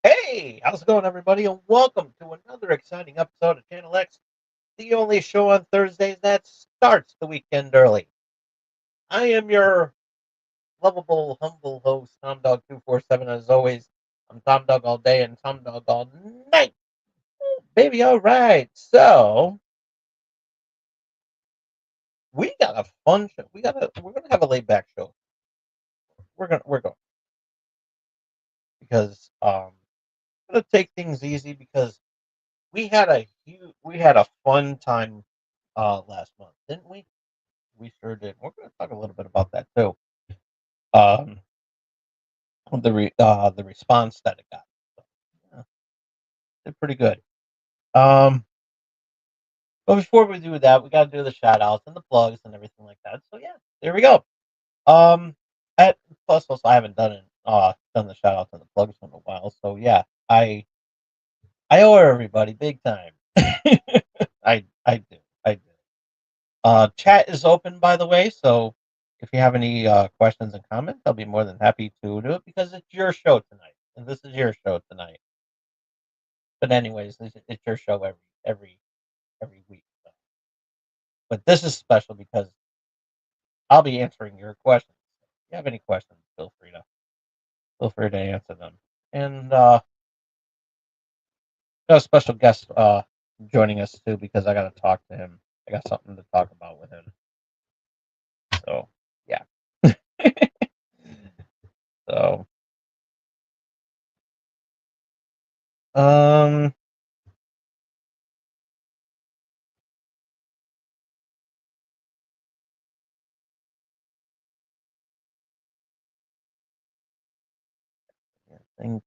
Hey, how's it going, everybody? And welcome to another exciting episode of Channel X, the only show on Thursdays that starts the weekend early. I am your lovable, humble host, Tom Dog 247. As always, I'm Tom Dog all day and Tom Dog all night. Baby, all right. So we got a fun show. We're gonna have a laid back show. We're going because we're gonna take things easy because we had a fun time last month, didn't we? We sure did. We're going to talk a little bit about that too. Um, the response that it got. So, yeah, did pretty good. Um, but before we do that, we got to do the shout outs and the plugs and everything like that. So yeah, there we go. Um, at plus also I haven't done the shout outs and the plugs in a while. So yeah, I owe everybody big time. I do. I do. Chat is open, by the way, so if you have any questions and comments, I'll be more than happy to do it because it's your show tonight, and this is your show tonight. But anyways, it's your show every week. So. But this is special because I'll be answering your questions. If you have any questions, feel free to answer them. And got a special guest joining us too because I got to talk to him. I got something to talk about with him. So yeah. So um I think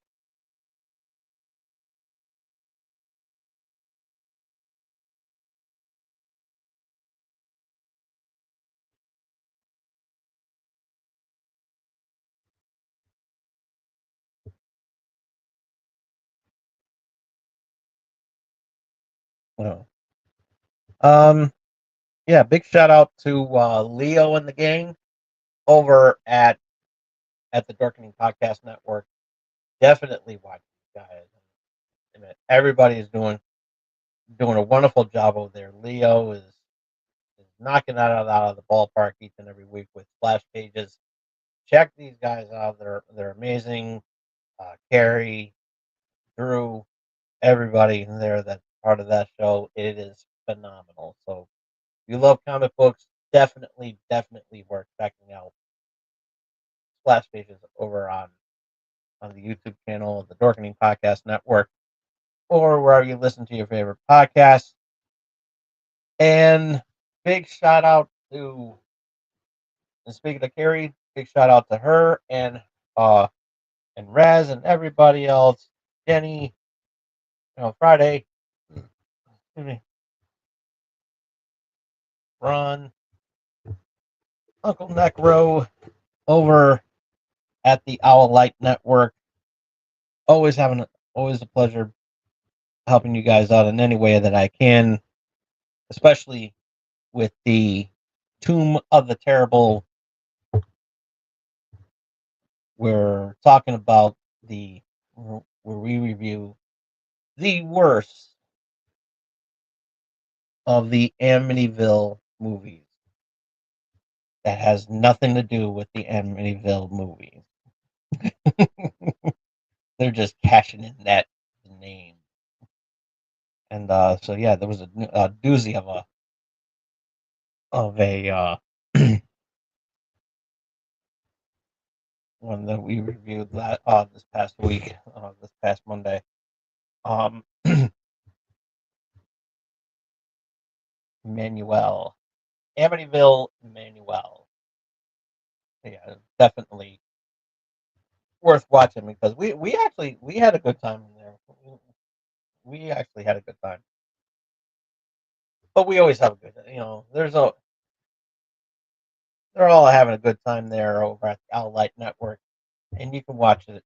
oh. Um yeah, big shout out to Leo and the gang over at the Darkening Podcast Network. Definitely watch these guys. I mean, everybody is doing a wonderful job over there. Leo is knocking that out of the ballpark each and every week with splash pages. Check these guys out. They're amazing. Carrie, Drew, everybody in there that's part of that show. It is phenomenal. So if you love comic books, definitely worth checking out splash pages over on the YouTube channel of the Dorkening Podcast Network or wherever you listen to your favorite podcasts. And big shout out to, and speaking of Carrie, big shout out to her and Raz and everybody else. Jenny, Friday, excuse me, Ron, Uncle Necro over at the Owl Light Network. Always a pleasure helping you guys out in any way that I can, especially with the Tomb of the Terrible. We're talking about where we review the worst of the Amityville movies that has nothing to do with the Amityville movies. They're just cashing in that name. And so yeah, there was a doozy of a one that we reviewed this past week, this past Monday. Um, Manuel, Amityville Manuel. Yeah, definitely worth watching because we had a good time in there. We actually had a good time. but we always have a good. They're all having a good time there over at the Owl Light Network, and you can watch it.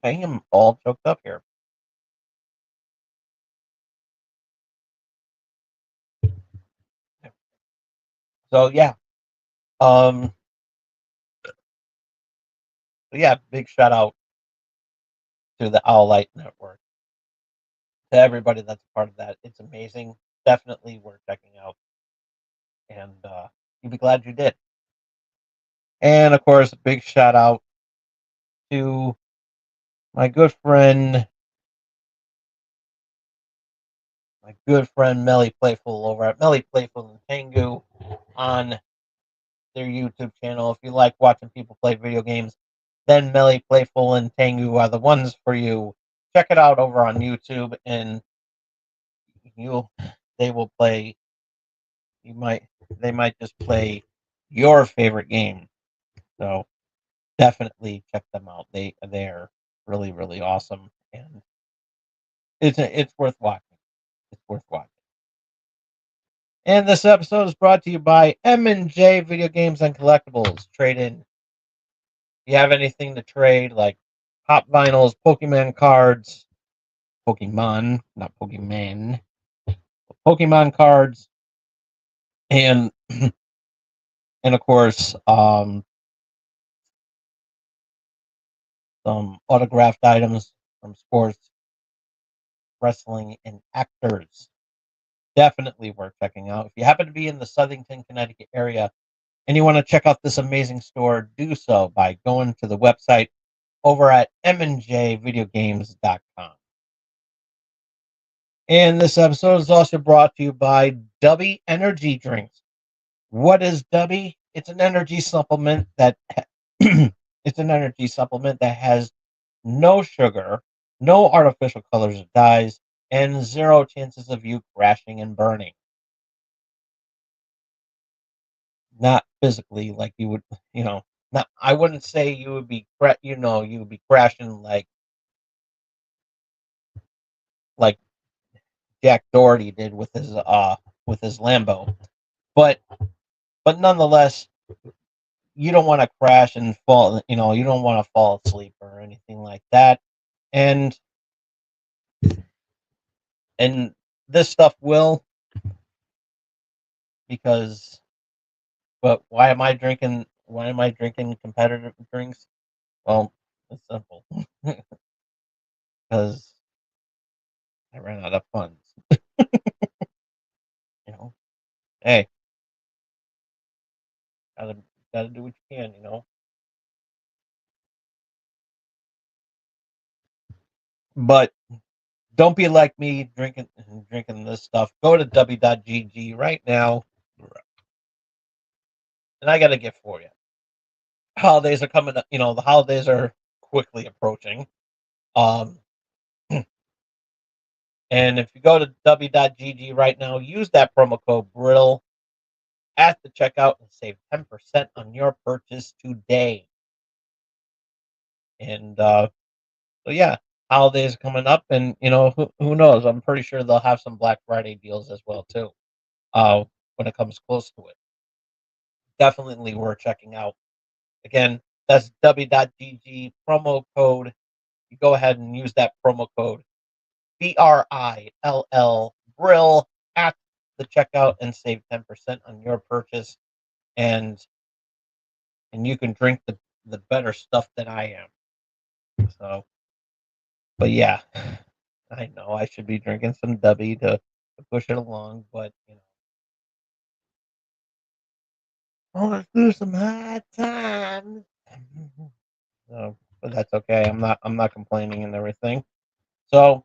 I am all choked up here. So yeah, um, yeah, big shout out to the Owl Light Network, to everybody that's a part of that. It's amazing. Definitely worth checking out, and you'll be glad you did. And of course, a big shout out to my good friend, Melly Playful over at Melly Playful and Tengu on their YouTube channel. If you like watching people play video games, then Melly Playful and Tengu are the ones for you. Check it out over on YouTube, and you they will play. You might they might just play your favorite game. So definitely check them out. They're really awesome, and it's worth watching. It's worth watching. And this episode is brought to you by M&J Video Games and Collectibles. Trade in. If you have anything to trade, like pop vinyls, Pokemon cards, Pokemon, not Pokemon, Pokemon cards, and and of course, some autographed items from sports, wrestling, and actors. Definitely worth checking out. If you happen to be in the Southington, Connecticut area and you want to check out this amazing store, do so by going to the website over at mnjvideogames.com. And this episode is also brought to you by Dubby Energy Drinks. What is Dubby? It's an energy supplement that has no sugar, no artificial colors or dyes, and zero chances of you crashing and burning. Not physically, like you would, not. I wouldn't say you would be, you would be crashing like Jack Doherty did with his Lambo, but nonetheless, you don't want to crash and fall. You don't want to fall asleep or anything like that, and and this stuff will, because. But why am I drinking? Why am I drinking competitive drinks? Well, it's simple, because I ran out of funds. You know, hey, gotta gotta do what you can. But don't be like me drinking this stuff. Go to w.gg right now, and I got a gift for you. Holidays are coming up. The holidays are quickly approaching. Um, and if you go to w.gg right now, use that promo code BRILL at the checkout and save 10% on your purchase today. And so yeah, holidays are coming up, and who knows? I'm pretty sure they'll have some Black Friday deals as well too. When it comes close to it, definitely worth checking out. Again, that's w.gg promo code. You go ahead and use that promo code BRILL at the checkout and save 10% on your purchase, and you can drink the better stuff than I am. So, but yeah, I know I should be drinking some W to push it along, but I want through some hard times. So, but that's okay. I'm not complaining and everything. So,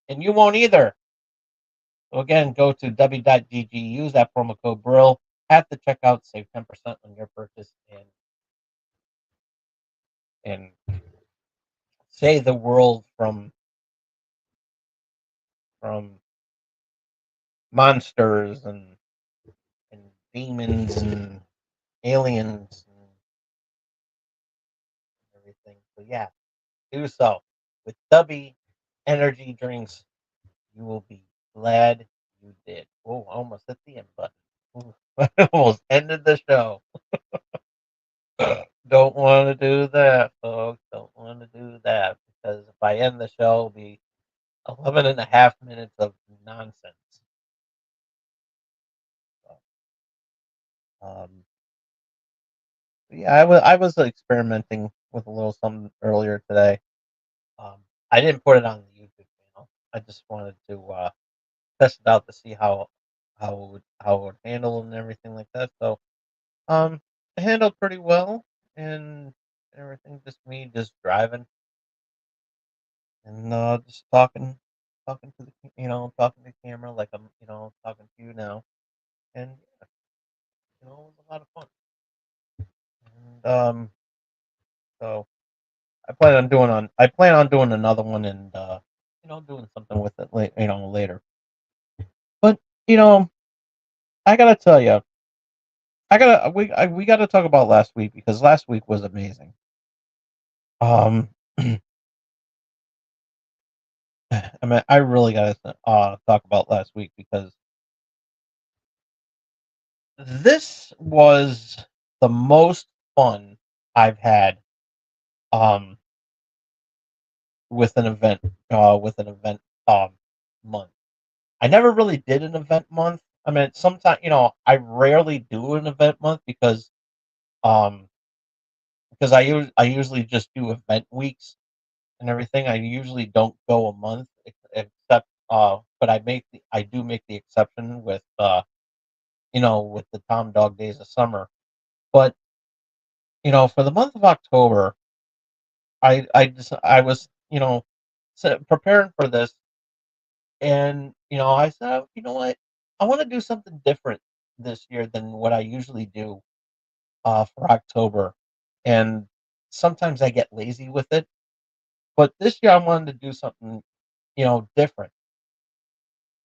and you won't either. So again, go to w.gg, use that promo code BRILL at the checkout, save 10% on your purchase, and save the world from monsters and demons and aliens and everything. So yeah, do so with Dubby Energy Drinks. You will be glad you did. Oh, I almost hit the end button. Ooh, I almost ended the show. Don't want to do that, folks. Don't want to do that because if I end the show, it'll be 11 and a half minutes of nonsense. So, um, yeah, I was experimenting with a little something earlier today. Um, I didn't put it on the YouTube channel. I just wanted to test it out to see how it would handle and everything like that. So it handled pretty well and everything. Just me just driving and just talking to talking to the camera like I'm talking to you now, and it was a lot of fun. And so I plan on doing another one and doing something with it later. But you know I gotta tell you, we gotta talk about last week because last week was amazing. Um, I mean, I really gotta talk about last week because this was the most fun I've had um with an event um month. I never really did an event month. I mean, sometimes I rarely do an event month um because I usually just do event weeks and everything. I usually don't go a month except but I do make the exception with the Tom Dog Days of Summer. But for the month of October, I was preparing for this, and I said, you know what, I want to do something different this year than what I usually do for October, and sometimes I get lazy with it. But this year I wanted to do something different,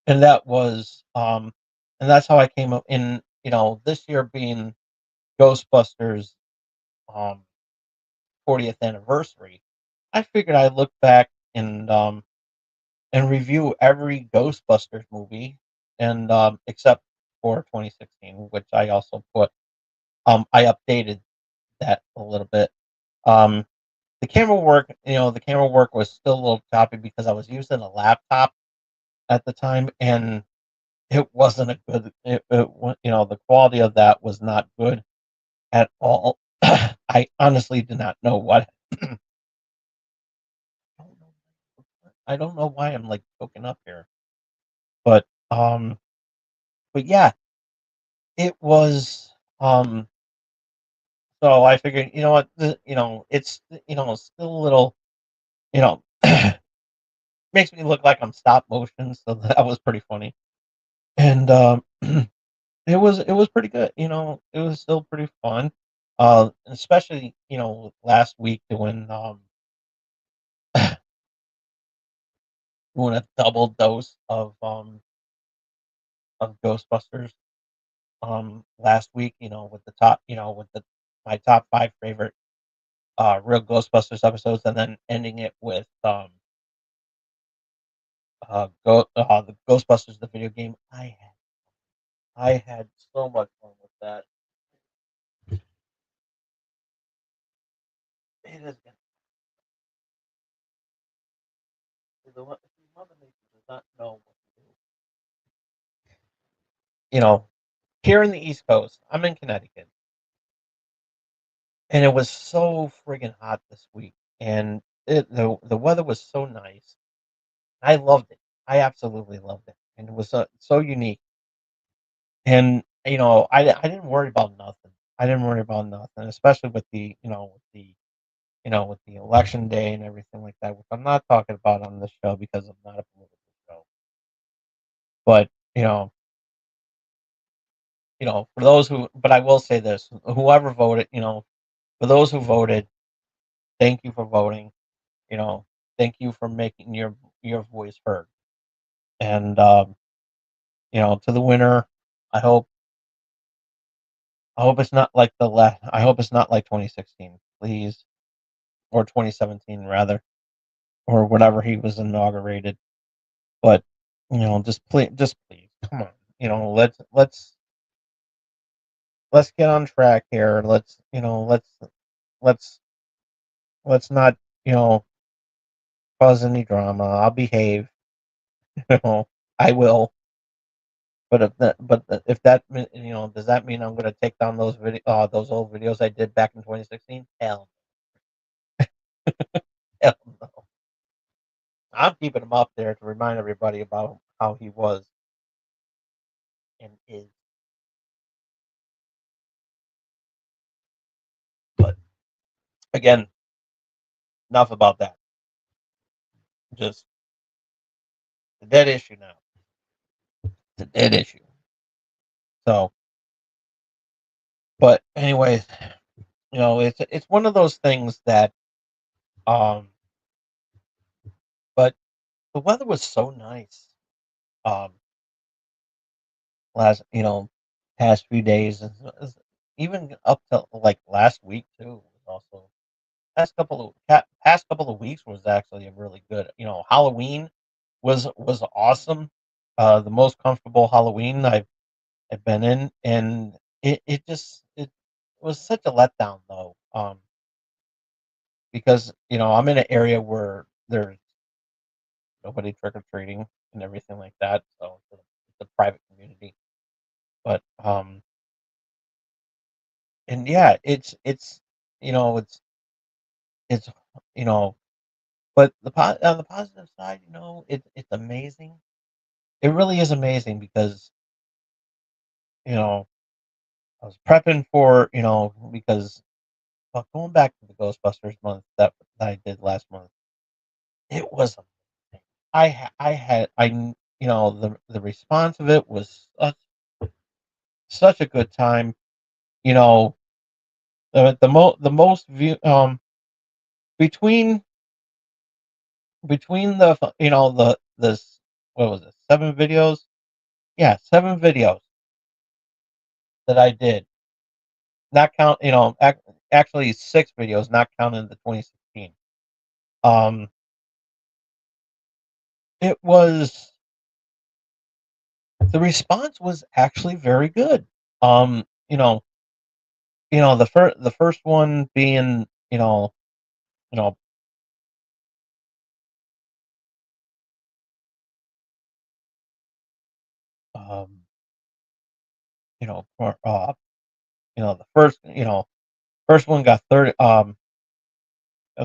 and that's how I came up in this year being Ghostbusters um 40th anniversary. I figured I'd look back and review every Ghostbusters movie, and except for 2016, which I also put. I updated that a little bit. Um, the camera work was still a little choppy because I was using a laptop at the time, and it wasn't a good. The quality of that was not good at all. I honestly did not know what. I don't know why I'm like choking up here, but but yeah, it was. So I figured, what, it's still a little, you know, makes me look like I'm stop motion, so that was pretty funny, and it was pretty good. It was still pretty fun, especially last week doing a double dose of Ghostbusters last week. With my top five favorite real Ghostbusters episodes, and then ending it with the Ghostbusters the video game. I had so much fun with that. It is the Mother Nature does not know what to do. Here in the East Coast, I'm in Connecticut, and it was so friggin' hot this week, and the weather was so nice. I loved it. I absolutely loved it, and it was so unique. And I didn't worry about nothing. I didn't worry about nothing, especially with the election day and everything like that, which I'm not talking about on this show because I'm not a political show. But for those but I will say this: whoever voted, for those who voted, thank you for voting. You know, thank you for making your voice heard. And to the winner, I hope I hope it's not like the last. I hope it's not like 2016, please, or 2017 rather, or whenever he was inaugurated. But just please, come on. Let's get on track here. Let's let's not you know cause any drama. I'll behave. You know, I will. If that does that mean I'm going to take down those old videos I did back in 2016? Hell no. I'm keeping him up there to remind everybody about how he was and is. But again, enough about that. Just a dead issue now. It's a dead issue. So, but anyways, it's one of those things that um. But the weather was so nice. Um, last past few days, and even up to like last week too. Was also past couple of weeks was actually a really good. Halloween was awesome. The most comfortable Halloween I've been in, and it was such a letdown though. Because I'm in an area where there's nobody trick or treating and everything like that, so it's a private community. But and yeah, it's you know it's you know but on the positive side, it's amazing. It really is amazing because you know I was prepping for because going back to the Ghostbusters month that I did last month, it was amazing. I had I kn- the response of it was such a good time. You know the most view between between what was it, 7 videos? Yeah, 7 videos that I did, not count, actually 6 videos, not counting the 2016. Um, it was the response was actually very good. Um, you know, the first one being, you know, um, for, the first one got 30, got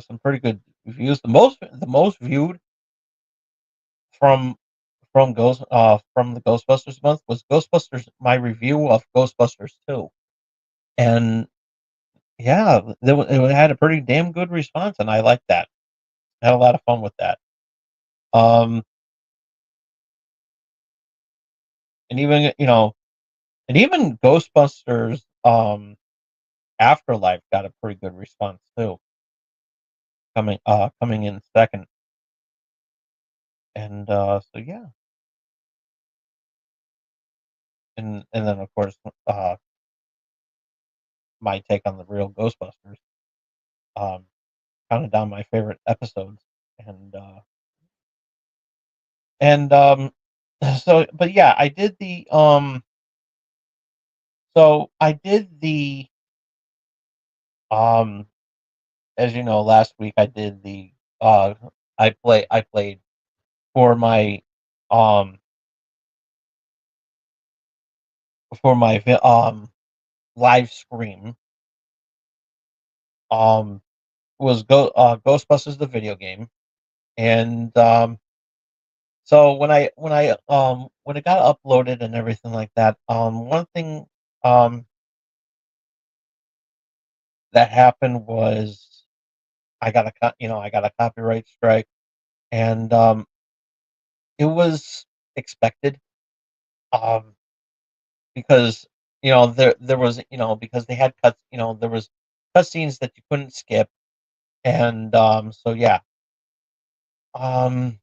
some pretty good reviews. The most viewed from from the Ghostbusters month was Ghostbusters my review of Ghostbusters 2. And yeah, it had a pretty damn good response, and I liked that. I had a lot of fun with that. Um, and even Ghostbusters Afterlife got a pretty good response too, coming in second. And so yeah, and then of course my take on the real Ghostbusters, um, counted down my favorite episodes, and and so but yeah, I did the um as you know, last week I did the I played for um my live stream, um was Ghostbusters the video game. And so when it got uploaded and everything like that, one thing um that happened was I got a copyright strike. And it was expected, um because there was, because they had cuts, there was cut scenes that you couldn't skip. And so yeah. um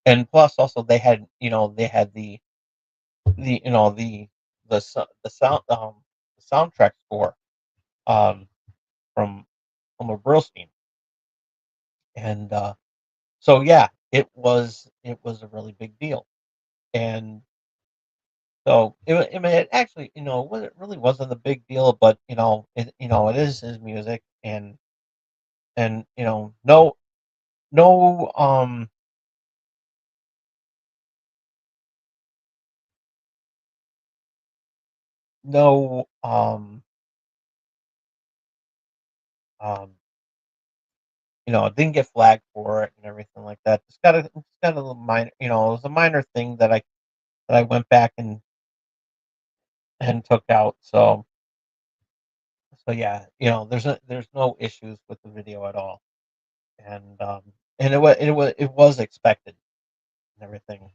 and plus also they had the you know the sound the soundtrack score, um from Elmer Bernstein. And so yeah, it was a really big deal. And so I mean, it actually, it really wasn't a big deal, but it is his music, and no, no, um, it didn't get flagged for it and everything like that. It's got a little minor, it was a minor thing that I went back and took out. So yeah, there's no issues with the video at all, and it was expected and everything,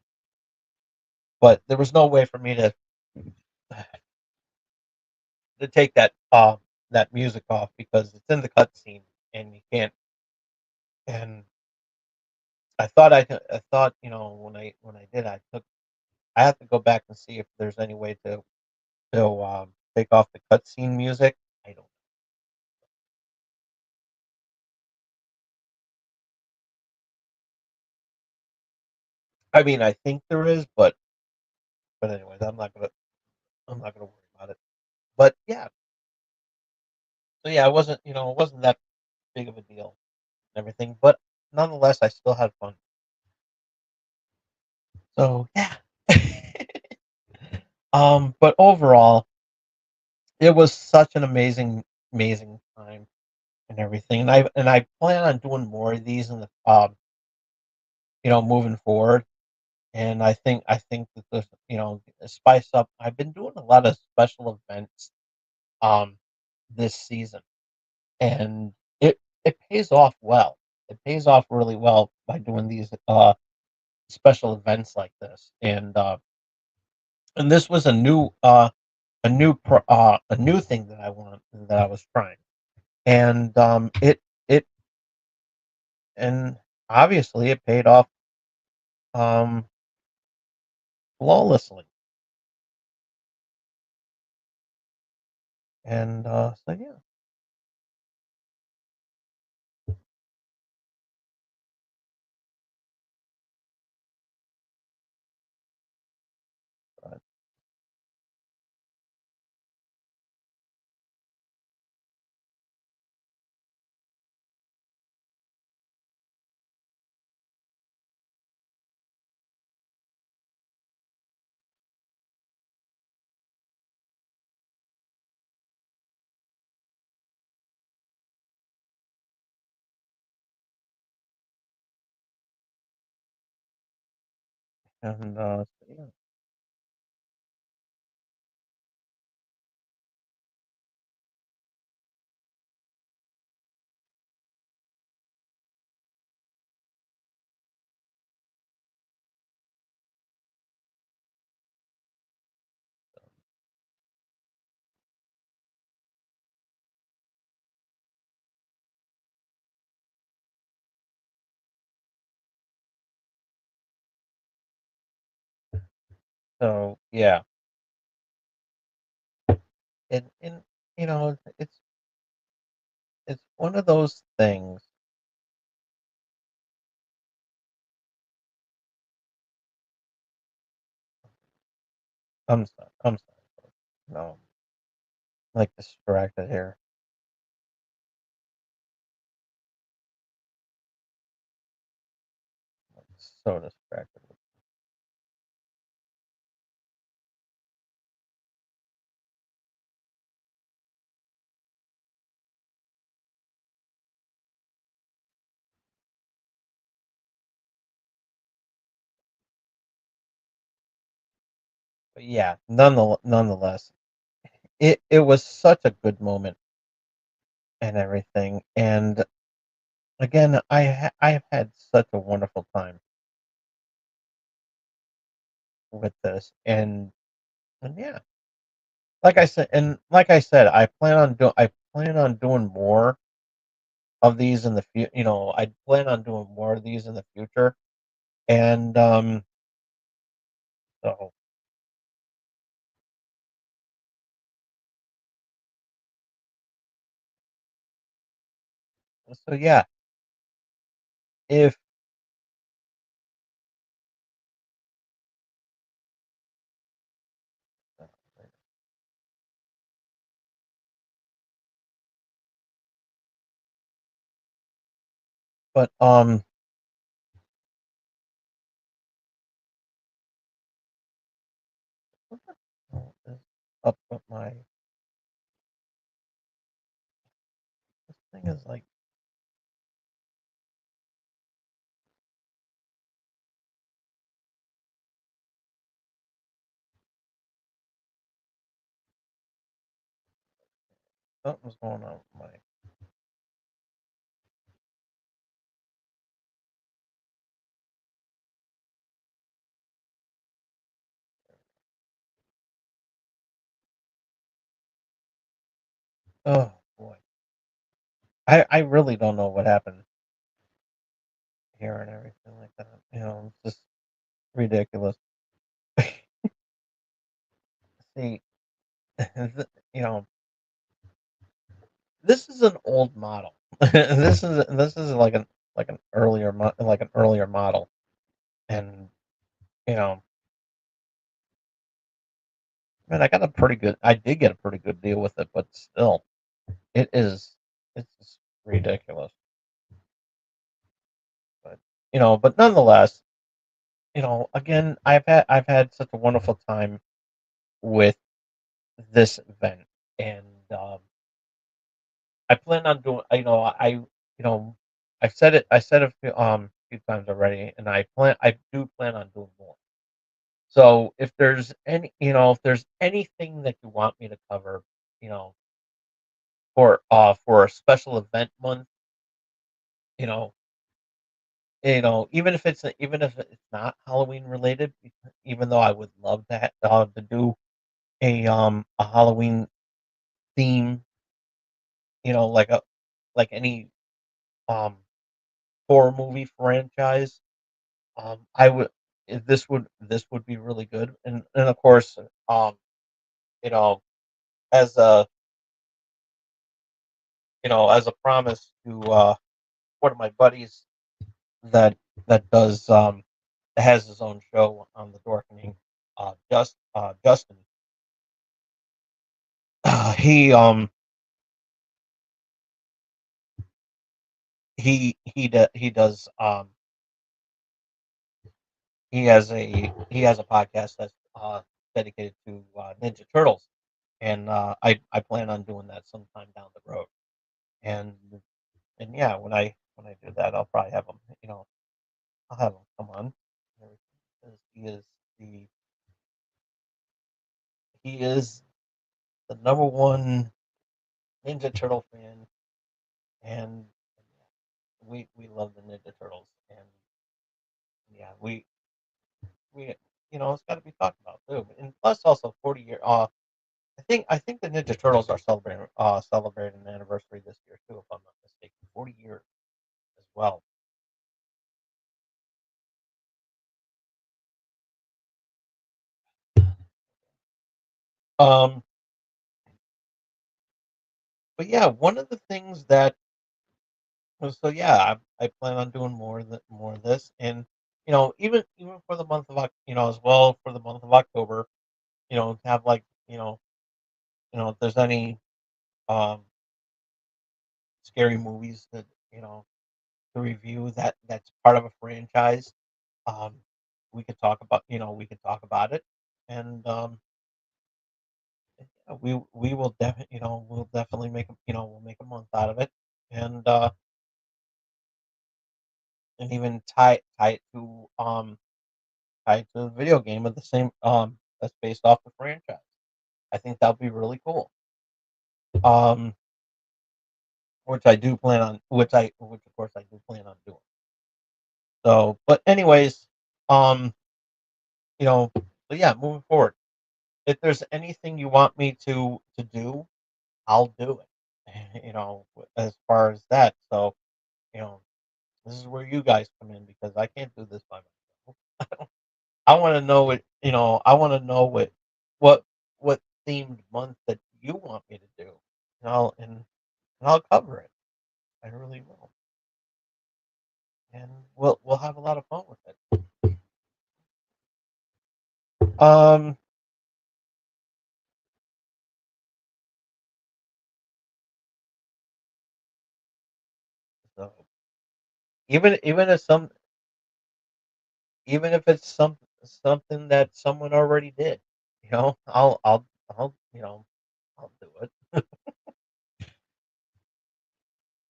but there was no way for me to take that music off because it's in the cutscene and you can't. And I thought when I did I have to go back and see if there's any way to take off the cutscene music. I don't. I mean, I think there is, but anyways, I'm not gonna worry about it. But yeah, so yeah, it wasn't that big of a deal and everything, but nonetheless, I still had fun. So yeah. But overall, it was such an amazing time and everything, and I plan on doing more of these in the moving forward. And I think that spice up. I've been doing a lot of special events um this season, and it pays off well. It pays off really well by doing these special events like this. And this was a new thing that I was trying. And it and obviously it paid off um flawlessly. And so yeah. But, and so yeah. So yeah. And it's one of those things. I'm sorry. No, I'm like distracted here. I'm so distracted. But yeah, nonetheless, it was such a good moment and everything. And again, I have had such a wonderful time with this. And yeah, like I said, I plan on doing more of these in the future. I plan on doing more of these in the future. And so so yeah, if But what the hell is up with my this thing is like something's going on with my oh boy. I really don't know what happened here and everything like that. It's just ridiculous. See, you know, this is an old model. This is like an earlier model, and you know, man, I did get a pretty good deal with it, but still, it's just ridiculous. But but nonetheless, again, I've had such a wonderful time with this event, and I plan on doing. I said a few times already, and I do plan on doing more. So if there's anything that you want me to cover, you know, for a special event month, you know, even if it's not Halloween related, even though I would love to do a Halloween theme, like any um horror movie franchise, I would this would be really good, and of course, you know, as a as a promise to one of my buddies that that has his own show on the Dorkening, Justin. He does he has a podcast that's dedicated to Ninja Turtles, and I plan on doing that sometime down the road. And and yeah, when I do that, I'll probably have him. I'll have him come on. Because the he is the number one Ninja Turtle fan, and we love the Ninja Turtles, and yeah, we it's got to be talked about too. And plus, also 40 year. I think the Ninja Turtles are celebrating an anniversary this year too, if I'm not mistaken. 40 years as well. Um, but yeah, one of the things that so yeah, I plan on doing more of this, and even for the month of as well for the month of October, to have like if there's any um scary movies that to review that's part of a franchise, um, we could talk about it, and yeah, we'll definitely we'll make a month out of it, and and even tie it to the video game of the same that's based off the franchise. I think that would be really cool. Um, which of course I do plan on doing. So, but anyways, um, but yeah, moving forward, if there's anything you want me to do, I'll do it. As far as that. So, you know, this is where you guys come in because I can't do this by myself. I want to know I want to know what what themed month that you want me to do, and I'll cover it. I really will, and we'll have a lot of fun with it. Um, so even if even if it's something that someone already did, I'll I'll do it.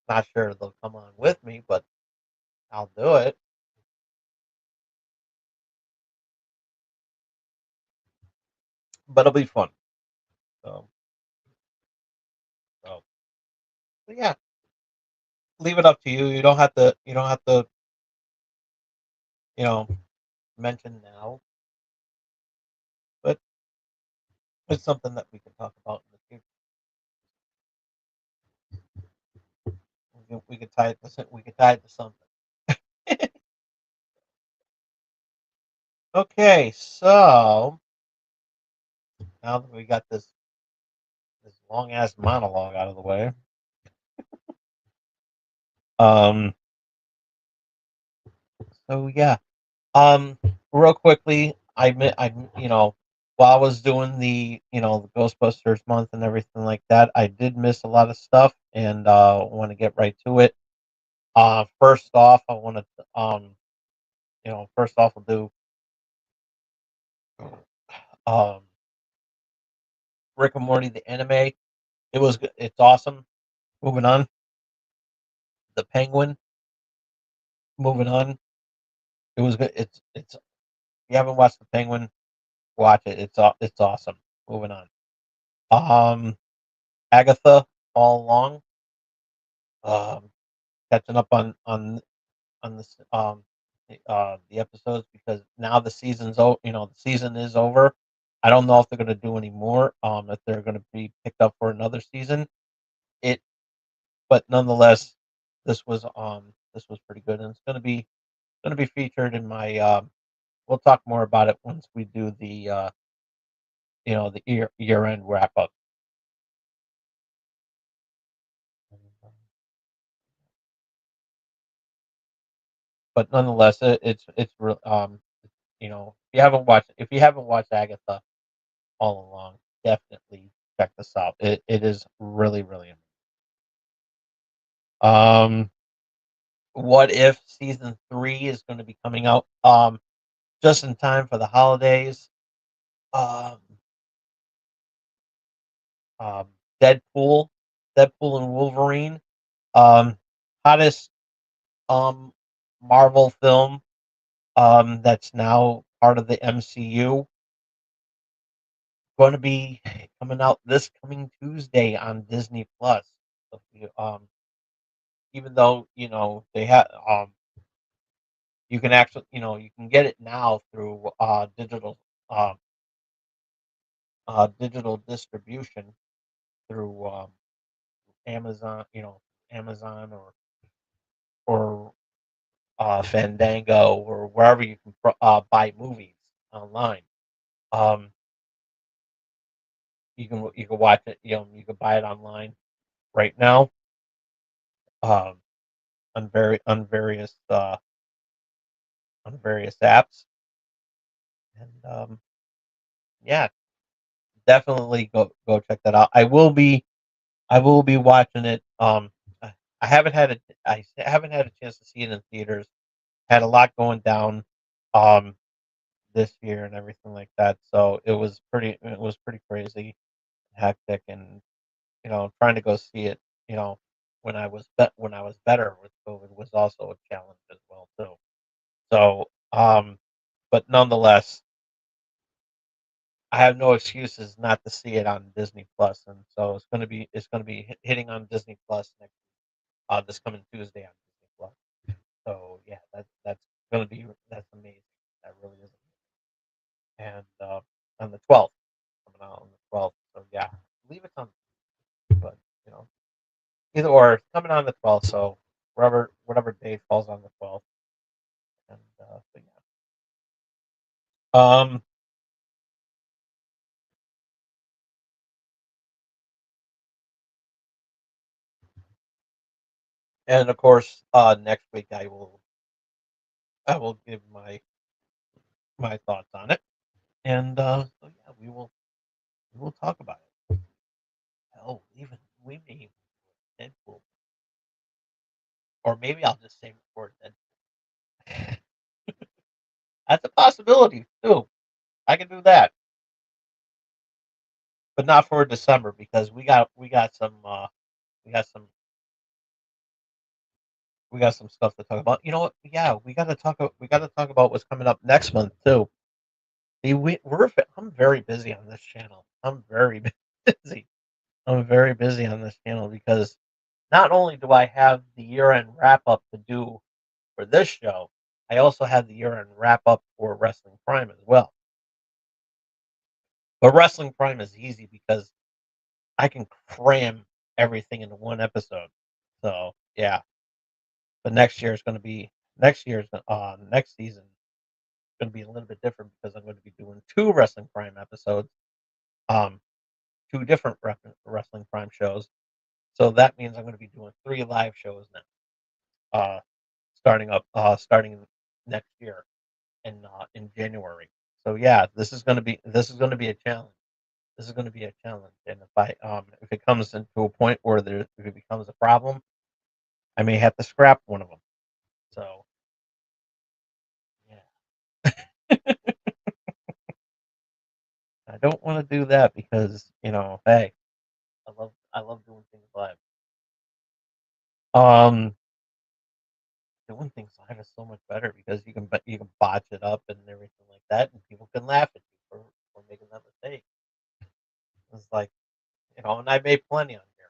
Not sure they'll come on with me, but I'll do it. But it'll be fun. So, so, but yeah, leave it up to you. You don't have to. You don't have to. You know, mention now, but it's something that we can talk about in the future. We could tie it to we could tie it to something. Okay, so now that we got this long ass monologue out of the way, um, so yeah, real quickly, while I was doing the Ghostbusters month and everything like that, I did miss a lot of stuff, and want to get right to it. First off, I want to first off, I'll do um Rick and Morty the anime. It's awesome. Moving on, the Penguin. Moving on, it was good. It's if you haven't watched the Penguin, watch it. It's awesome. Moving on. Um, Agatha all along. Um, Catching up on this the episodes because now the season is over. I don't know if they're going to do any more. If they're going to be picked up for another season. It, but nonetheless, this was pretty good, and it's going to be featured in my. We'll talk more about it once we do the year end wrap up. But nonetheless, it's if you haven't watched Agatha all along, definitely check this out. It is really really amazing. What if season 3 is going to be coming out just in time for the holidays? Um, um, Deadpool, Deadpool and Wolverine, um, hottest um Marvel film that's now part of the MCU. Going to be coming out this coming Tuesday on Disney Plus. So, even though they have you can actually you can get it now through uh, digital distribution through Amazon, Amazon or Fandango or wherever you can buy movies online. Um, you can watch it. You can buy it online right now. Um, on various apps, and yeah, definitely go check that out. I will be watching it. I haven't had a chance to see it in theaters. Had a lot going down um this year and everything like that. So it was pretty crazy, hectic, and trying to go see it, when I was better with COVID was also a challenge as well too. So but nonetheless, I have no excuses not to see it on Disney Plus, and so it's gonna be hitting on Disney Plus next this coming Tuesday on Disney Plus. So yeah, that's amazing. That really is amazing. And on the 12th, coming out on the 12th. So yeah, I believe it's on, but you know, either or, it's coming on the 12th. So whatever day falls on the 12th, and so yeah. Um, and of course, next week I will give my thoughts on it, and so yeah, we will talk about it. Hell, even we may even Deadpool or maybe I'll just save it for then. That's a possibility too. I can do that, but not for December because we got some we got some stuff to talk about. You know what? Yeah, we got to talk about what's coming up next month too. See, I'm very busy on this channel. I'm very busy. I'm very busy on this channel because not only do I have the year-end wrap-up to do for this show, I also have the year-end wrap-up for Wrestling Prime as well. But Wrestling Prime is easy because I can cram everything into one episode. So yeah, but next season going to be a little bit different because I'm going to be doing two Wrestling Prime episodes, um, two different Wrestling Prime shows. So that means I'm going to be doing three live shows now, starting next year in January. So yeah, this is going to be a challenge. This is going to be a challenge, and if it comes into a point where if it becomes a problem, I may have to scrap one of them. So yeah, I don't want to do that because hey, I love doing things live. Um, Doing things live is so much better because you can botch it up and everything like that, and people can laugh at you for making that mistake. It's like and I made plenty on here.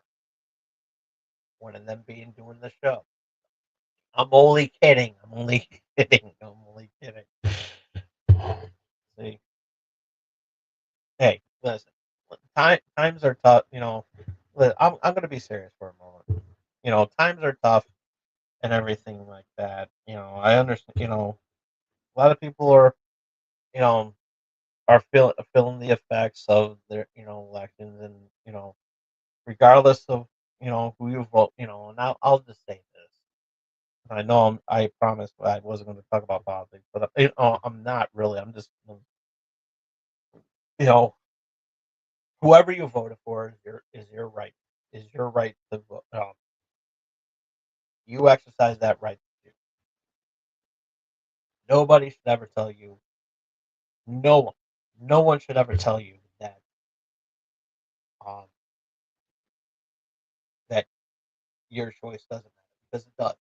One of them being doing the show. I'm only kidding. I'm only kidding. I'm only kidding. See, hey, listen. Times are tough. I'm going to be serious for a moment. Times are tough and everything like that. I understand. A lot of people you know, are feeling the effects of their elections, and regardless of who you vote, and I'll just say this. I know I promised I wasn't going to talk about politics, but I'm not really. I'm just you know whoever you voted for is your right to vote. You exercise that right. Nobody should ever tell you. No one, no one should ever tell you um, that your choice doesn't matter because it does.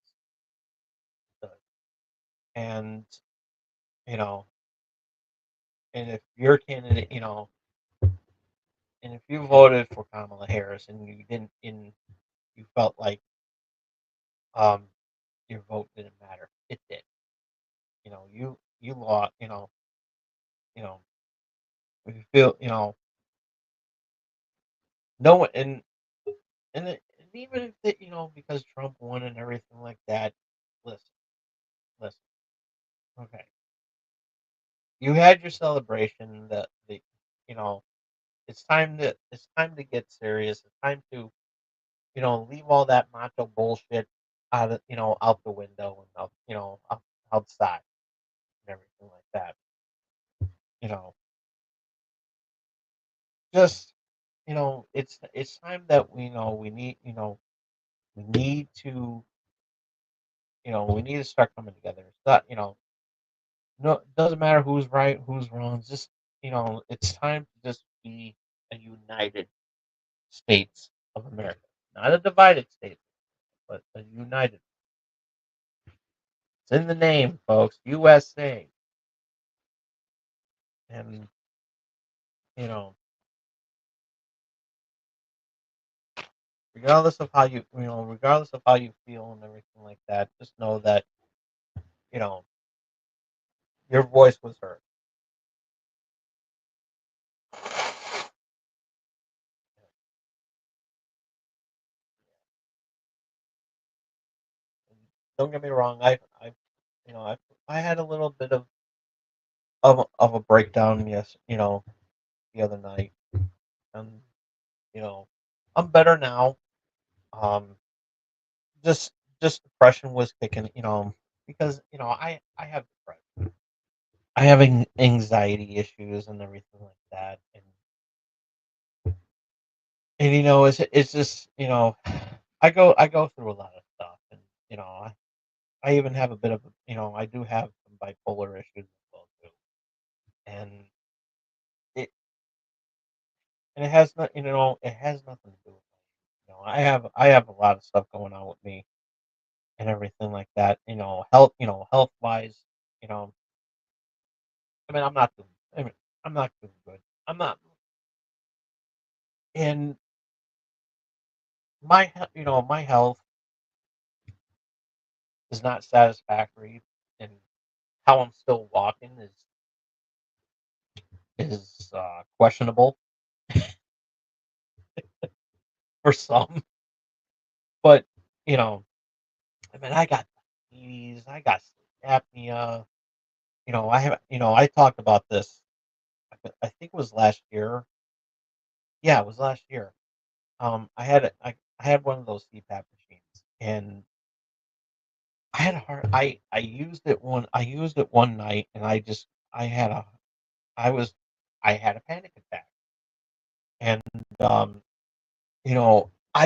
It does. And you know, and if your candidate, and if you voted for Kamala Harris and you felt like um, your vote didn't matter, it did. You lost. You know, if you feel, no one, and even if because Trump won and everything like that. Listen, listen. Okay, you had your celebration. You know, it's time to get serious. It's time to leave all that macho bullshit out the window and outside and everything like that. You know, just it's time that we need to we need to start coming together. It's not no, it doesn't matter who's right, who's wrong. It's just it's time to just be a united states of America, not a divided state, but a united. It's in the name, folks. USA. And you know, regardless of how you feel and everything like that, just know that you know your voice was heard. And don't get me wrong. I I had a little bit of a breakdown. Yes, the other night, and you know, I'm better now. Um, just just depression was kicking. Because I have depression. I have anxiety issues and everything like that, and it's just I go through a lot of stuff, and you know, I even have a bit of, I do have some bipolar issues as well too, and it and it has not, it has nothing to do with me. I have a lot of stuff going on with me and everything like that. Health wise, you know, I mean, I mean, I'm not doing good. I'm not, and my health is not satisfactory, and how I'm still walking is questionable for some. But you know, I mean, I got diabetes, I got sleep apnea. I talked about this. I think it was last year. Yeah, it was last year. I had one of those CPAP machines, and I had a hard. I used it one night, and I had a I was I had a panic attack, and I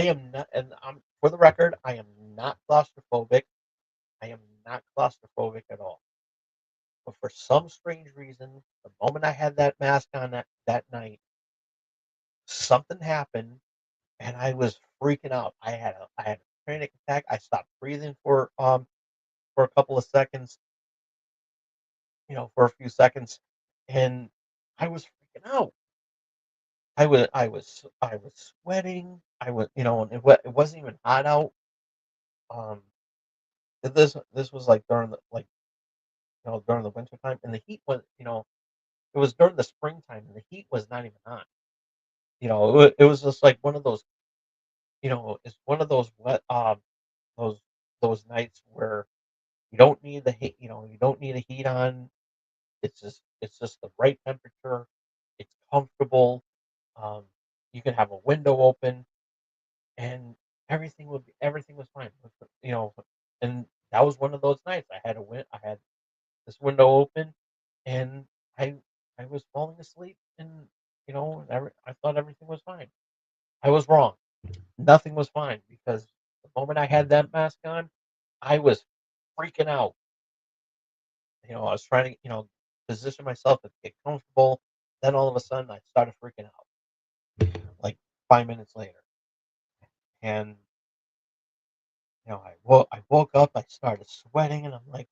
am not, and I'm for the record, I am not claustrophobic. I am not claustrophobic at all. But for some strange reason, the moment I had that mask on that night, something happened, and I was freaking out. I had a panic attack. I stopped breathing for a couple of seconds, for a few seconds, and I was freaking out. I was sweating. And it wasn't even hot out. Um, this was like during the winter time, and the heat it was during the springtime, and the heat was not even on. It was just like one of those. It's one of those those those nights where you don't need the heat. You don't need a heat on. It's just the right temperature. It's comfortable. Um, you can have a window open, and everything was fine. You know, and that was one of those nights. I had this window open, and I I was falling asleep, and I thought everything was fine. I was wrong. Nothing was fine because the moment I had that mask on, I was freaking out. I was trying to position myself to get comfortable. Then all of a sudden, I started freaking out like 5 minutes later, and I woke up. I started sweating, and I'm like,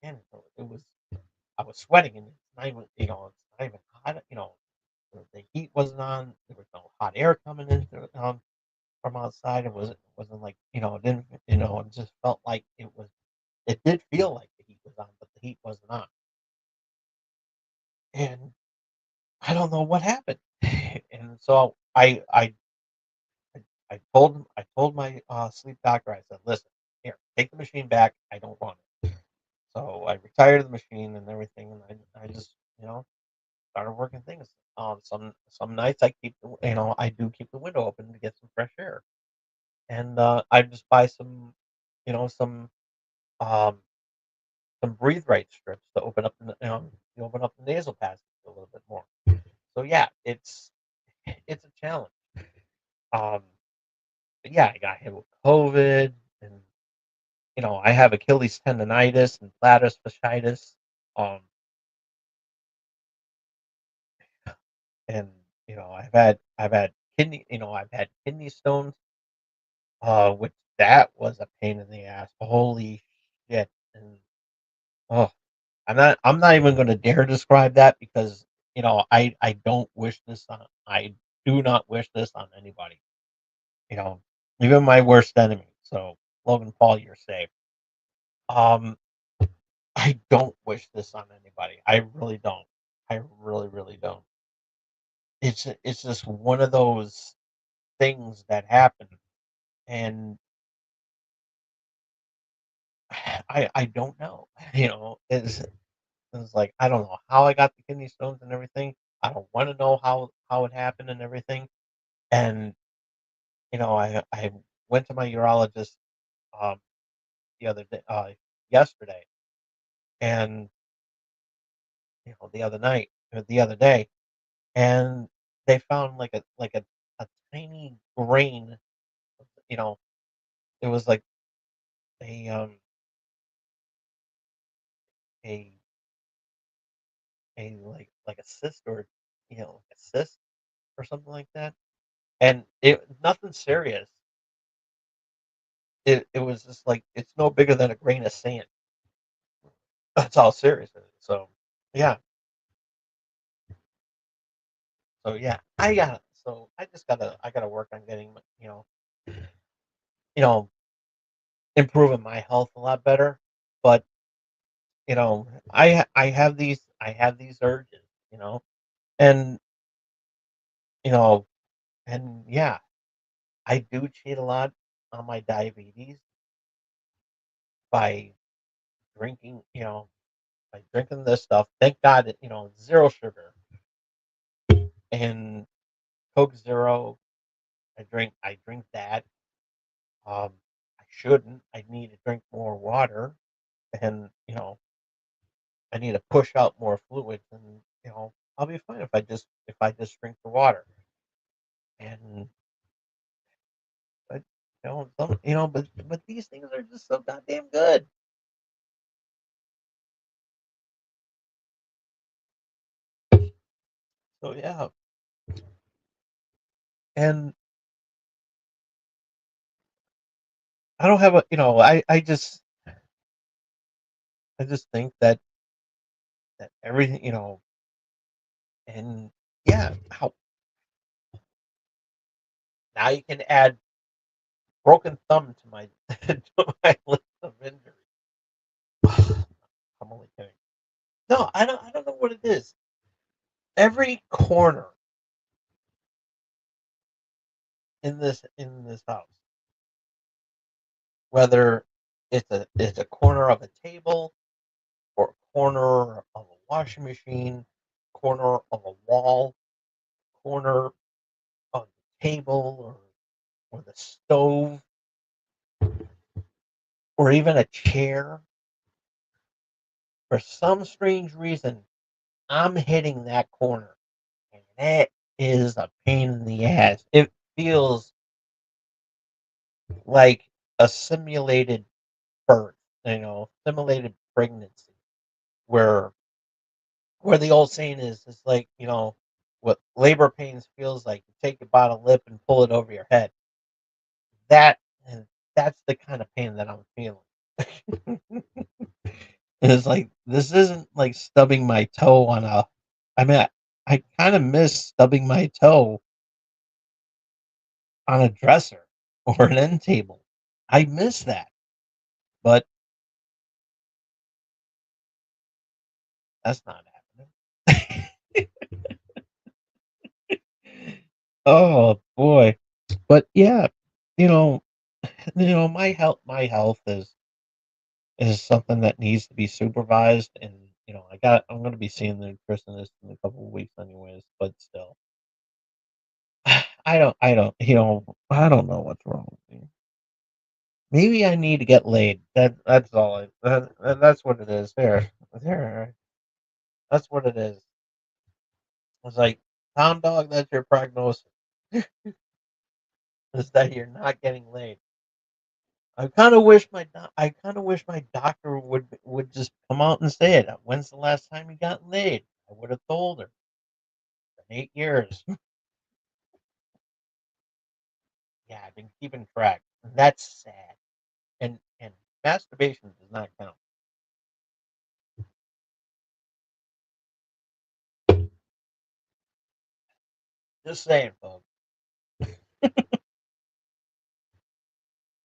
man, it was I was sweating, and it's not even hot. The heat wasn't on. There was no hot air coming in from outside. It wasn't like it didn't it just felt like it was. It did feel like the heat was on, but the heat wasn't on, and I don't know what happened. And so I told my sleep doctor. I said, "Listen, here, take the machine back. I don't want it." So I retired the machine and everything, and I just started working things. Some nights I do keep the window open to get some fresh air, and I just buy you know some um some breathe right strips to open up the nasal passage a little bit more. So yeah, it's a challenge. Um, but yeah, I got hit with COVID, and I have Achilles tendonitis and plantar fasciitis. Um, and I've had kidney stones, which that was a pain in the ass. Holy shit! And oh, I'm not even going to dare describe that because I don't wish this on. I do not wish this on anybody. You know, even my worst enemy. So Logan Paul, you're safe. Um, I don't wish this on anybody. I really don't. I really, really don't. It's just one of those things that happen, and I don't know. It's like I don't know how I got the kidney stones and everything. I don't want to know how it happened and everything. And I went to my urologist um the other day, yesterday, and the other day, and they found like a tiny grain. You know, it was like a a like a cyst or a cyst or something like that. And it nothing serious. It was just like it's no bigger than a grain of sand. That's how serious it is. So yeah. So yeah, I gotta work on getting you know improving my health a lot better. But I have these urges, and you know and yeah, I do cheat a lot on my diabetes by drinking, by drinking this stuff. Thank God, zero sugar and Coke Zero. I drink that. I shouldn't. I need to drink more water, and I need to push out more fluids, and I'll be fine if I just drink the water. And but but these things are just so goddamn good. So yeah, and I don't have a I just think that everything and yeah, how now you can add broken thumb to my to my list of injuries. I'm only kidding. No, I don't know what it is. Every corner in this house, whether it's a corner of a table or a corner of a washing machine, corner of a wall, corner of the table or the stove, or even a chair, for some strange reason, I'm hitting that corner. And that is a pain in the ass. It feels like a simulated birth, simulated pregnancy, where the old saying is, it's like, what labor pains feels like. You take your bottom lip and pull it over your head. That and that's the kind of pain that I'm feeling. And it's like this isn't like stubbing my toe on a. I mean, I kind of miss stubbing my toe on a dresser or an end table. I miss that, but that's not happening. Oh boy, but yeah, you know, my health is something that needs to be supervised, and I'm going to be seeing the nutritionist in a couple of weeks, anyways. But still, I don't know what's wrong with me. Maybe I need to get laid. That's all. That's what it is. There. That's what it is. It's like, Tom Dog. That's your prognosis. Is that you're not getting laid. I kind of wish my doctor would just come out and say it. When's the last time you got laid? I would have told her. In 8 years. Yeah, I've been keeping track. That's sad. And masturbation does not count. Just saying, folks.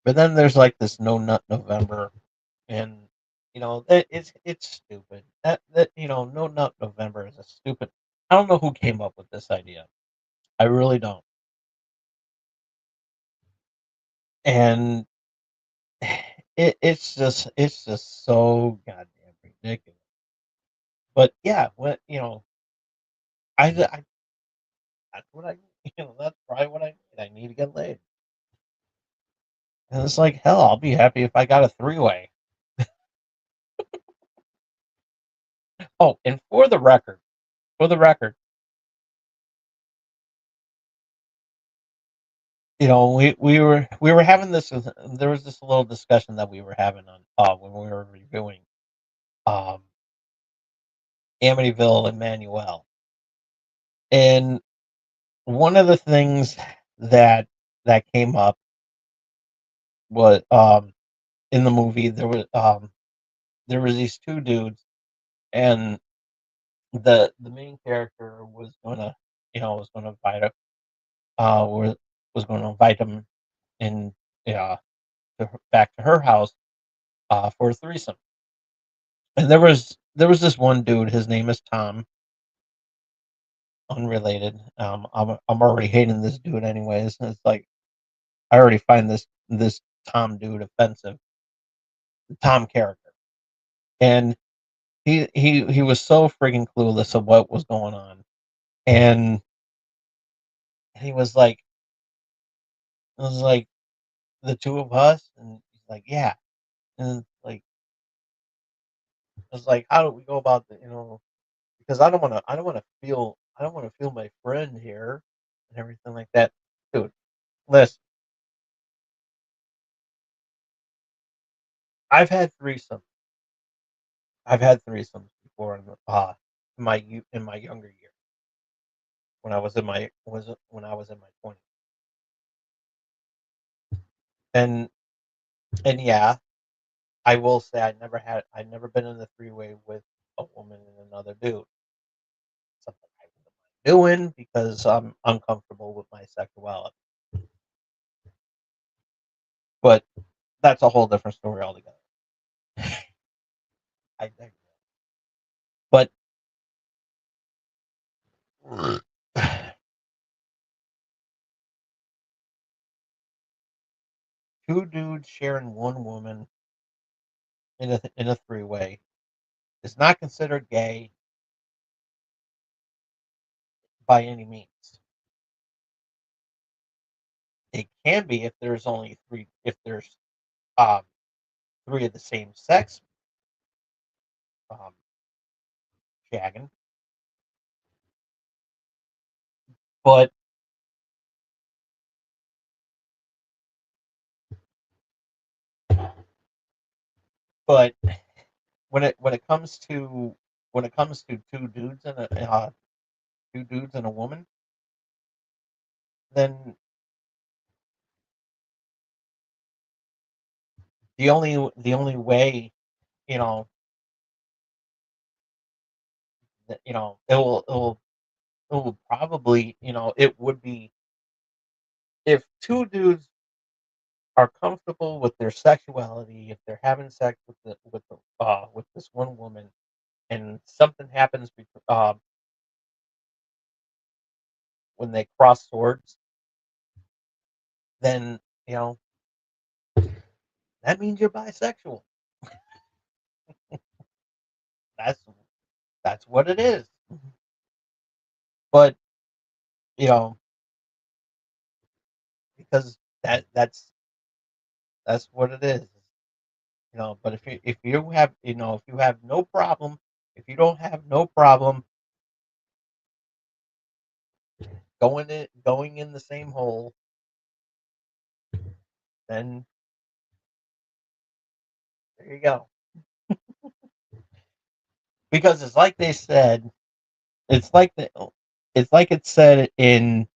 But then there's like this no nut November, and it's stupid. That no nut November is a stupid. I don't know who came up with this idea. I really don't. And it's just so goddamn ridiculous. But yeah, I that's what I that's probably what I need. I need to get laid. And it's like, hell, I'll be happy if I got a three-way. Oh, and for the record, we were having this. There was this little discussion that we were having on when we were reviewing um, Amityville and Manuel, and one of the things that that came up was in the movie there was these two dudes, and the main character was gonna was gonna invite him was gonna invite him in back to her house for a threesome. And there was this one dude. His name is Tom, unrelated. I'm already hating this dude anyways. It's like I already find this Tom dude offensive. The Tom character, and he was so freaking clueless of what was going on, and he was like, it was like the two of us, and he's like, yeah, and like I was like, how do we go about because I don't want to feel my friend here and everything like that, dude. Listen, I've had threesomes. I've had threesomes before in my younger years when I was in my 20s. And and yeah, I will say I've never been in a three-way with a woman and another dude. Something I wouldn't mind doing because I'm uncomfortable with my sexuality. But that's a whole different story altogether. I think. But two dudes sharing one woman in a three-way is not considered gay by any means. It can be if there's only three, if there's um, three of the same sex um, shagging, but but when it comes to two dudes and a woman, then the only way you know that it will probably it would be if two dudes are comfortable with their sexuality, if they're having sex with this one woman, and something happens when they cross swords, then you know that means you're bisexual. That's that's what it is. But you know because that's what it is. But if you have no problem, if you don't have no problem going in the same hole, then there you go. Because it's like they said, it's like the it's like it said in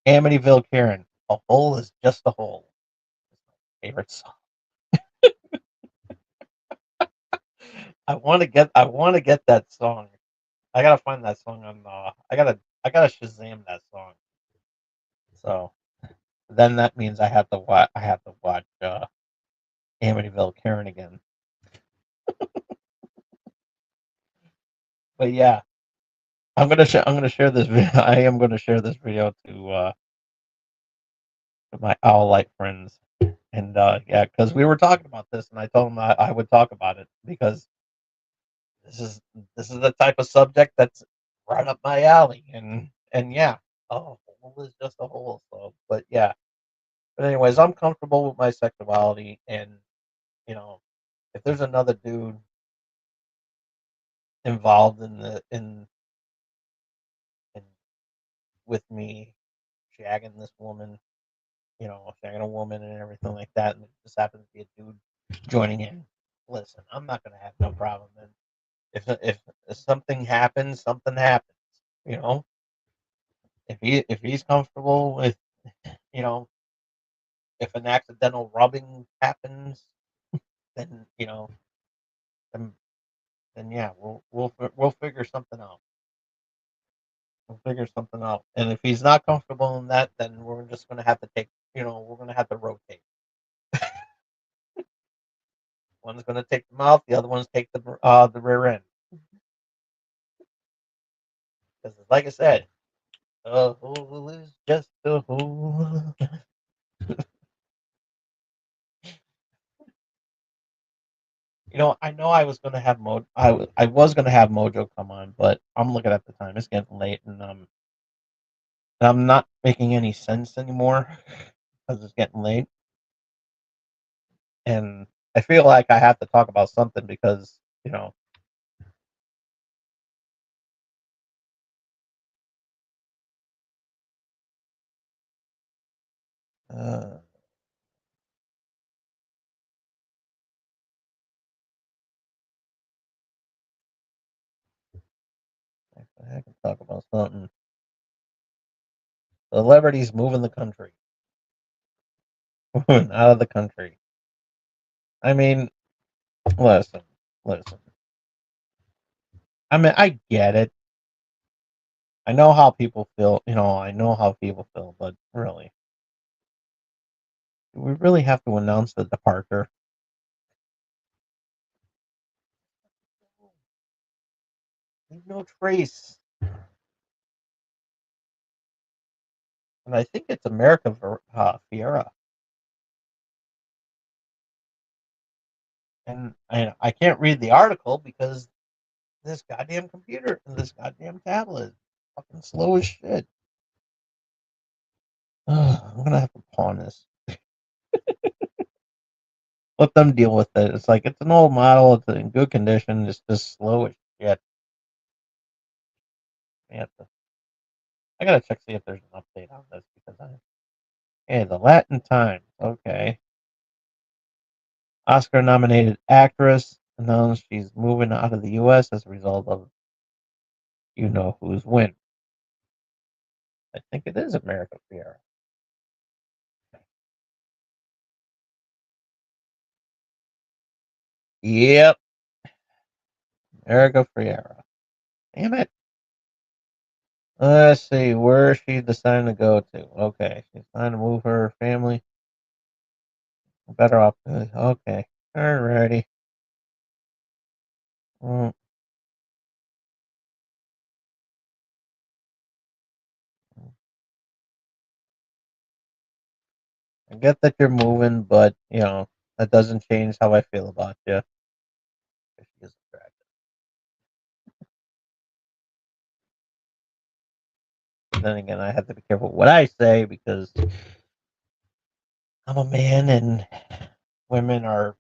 Amityville Karen, a hole is just a hole. Favorite song. I want to get that song. I gotta find that song on. I gotta Shazam that song. So then that means I have to watch Amityville Karen again. But yeah, I'm gonna share this video. I am gonna share this video to my owl light friends. And yeah, because we were talking about this, and I told them I would talk about it because this is this is the type of subject that's right up my alley. And yeah, oh, hole is just a hole. So, but yeah. But anyways, I'm comfortable with my sexuality, and you know, if there's another dude involved in with me shagging this woman, shagging a woman and everything like that, and it just happens to be a dude joining in. Listen, I'm not gonna have no problem. And if something happens, something happens. You know, if he's comfortable with, you know, if an accidental rubbing happens, then then, then yeah, we'll figure something out. We'll figure something out. And if he's not comfortable in that, then we're just gonna have to we're gonna have to rotate. One's gonna take the mouth, the other one's take the rear end. Because like I said, a fool is just a fool. I know I was gonna have I was gonna have Mojo come on, but I'm looking at the time. It's getting late, and I'm not making any sense anymore because it's getting late, and I feel like I have to talk about something because uh, I can talk about something. Celebrities moving the country, moving out of the country. I mean, listen, listen. I mean, I get it. I know how people feel. I know how people feel, but really, do we really have to announce the departure? Leave no trace. And I think it's America Fiera. And I can't read the article because this goddamn computer and this goddamn tablet is fucking slow as shit. I'm gonna have to pawn this. Let them deal with it. It's like it's an old model. It's in good condition. It's just slow as shit. I gotta check see if there's an update on this because the Latin Times. Okay, Oscar-nominated actress announced she's moving out of the U.S. as a result of who's win. I think it is America Fiera. Yep, Erica Friera. Damn it. Let's see, where is she deciding to go to? Okay, she's trying to move her family. Better off. Okay, alrighty. Mm, I get that you're moving, but that doesn't change how I feel about you. She is attractive. But then again, I have to be careful what I say because I'm a man and women are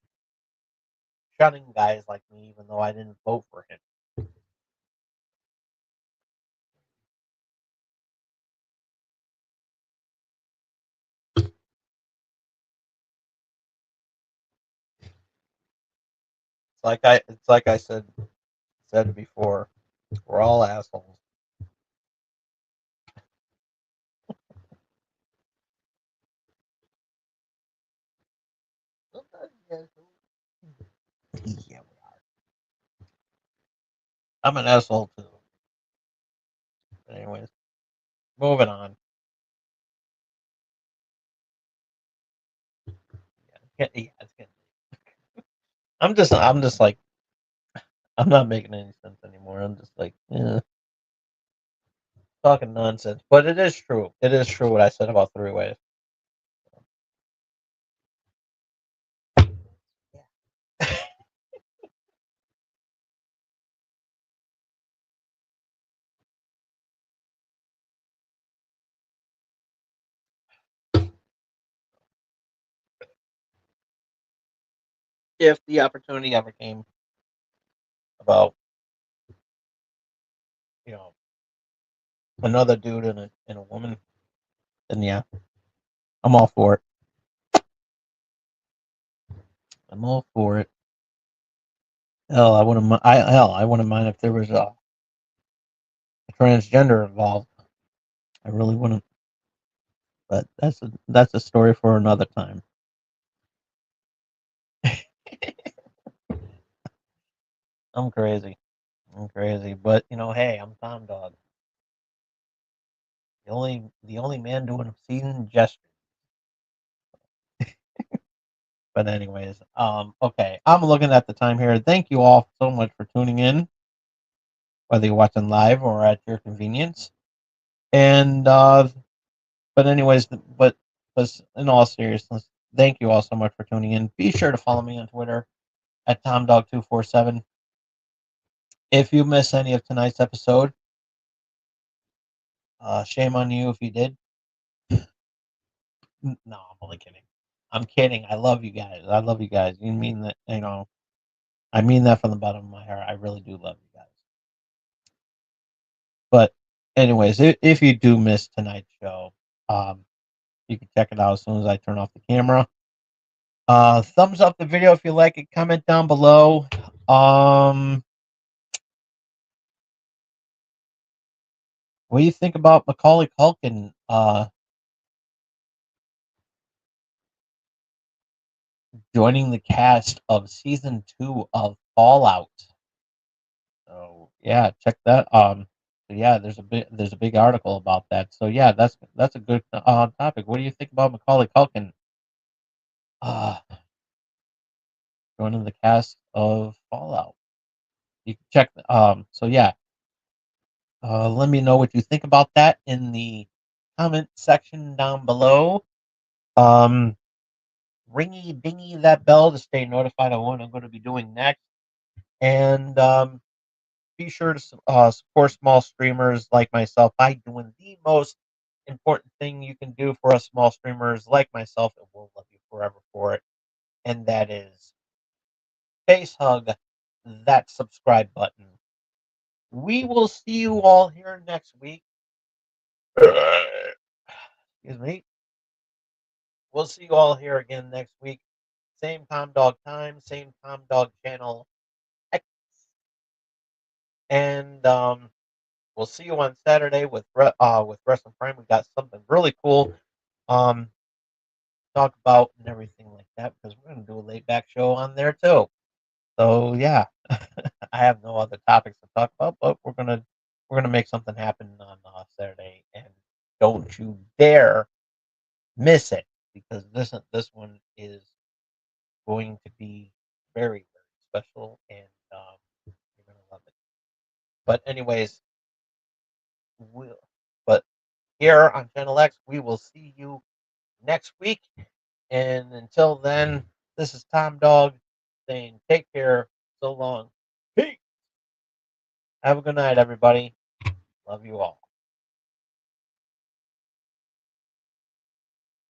shunning guys like me, even though I didn't vote for him. It's like I said before. We're all assholes. Yeah, we are. I'm an asshole too. Anyways, moving on. Yeah, it's getting. I'm just like, I'm not making any sense anymore. I'm just like, talking nonsense. But it is true. It is true what I said about three ways. Yeah. If the opportunity ever came about, you know, another dude and a woman, then yeah, I'm all for it. I'm all for it. Hell, I wouldn't mind if there was a transgender involved. I really wouldn't. But that's a story for another time. I'm crazy. I'm crazy. But hey, I'm Tom Dog. The only man doing obscene gestures. But anyways, okay. I'm looking at the time here. Thank you all so much for tuning in, whether you're watching live or at your convenience. And but anyways, but in all seriousness, thank you all so much for tuning in. Be sure to follow me on Twitter at TomDog247. If you miss any of tonight's episode, shame on you if you did. No, I'm only kidding. I'm kidding. I love you guys. I love you guys. You mean that, I mean that from the bottom of my heart. I really do love you guys. But anyways, if you do miss tonight's show, um, you can check it out as soon as I turn off the camera. Thumbs up the video if you like it. Comment down below. What do you think about Macaulay Culkin joining the cast of season 2 of Fallout? So yeah, check that. So yeah, there's a big article about that. So yeah, that's a good topic. What do you think about Macaulay Culkin uh joining the cast of Fallout? You can check. So yeah, let me know what you think about that in the comment section down below. Um, ringy dingy that bell to stay notified of what I'm going to be doing next, and be sure to support small streamers like myself by doing the most important thing you can do for us small streamers like myself, and we'll love you forever for it. And that is face hug that subscribe button. We will see you all here next week. Excuse me. We'll see you all here again next week. Same Tom Dog time, same Tom Dog channel. And we'll see you on Saturday with Wrestling Prime. We got something really cool um talk about and everything like that because we're gonna do a laid back show on there too. So yeah, I have no other topics to talk about, but we're gonna make something happen on Saturday, and don't you dare miss it because this one is going to be very very special, and you're gonna love it. But anyways, we'll, but here on Channel X, we will see you next week. And until then, this is Tom Dog saying take care. So long. Peace. Have a good night, everybody. Love you all.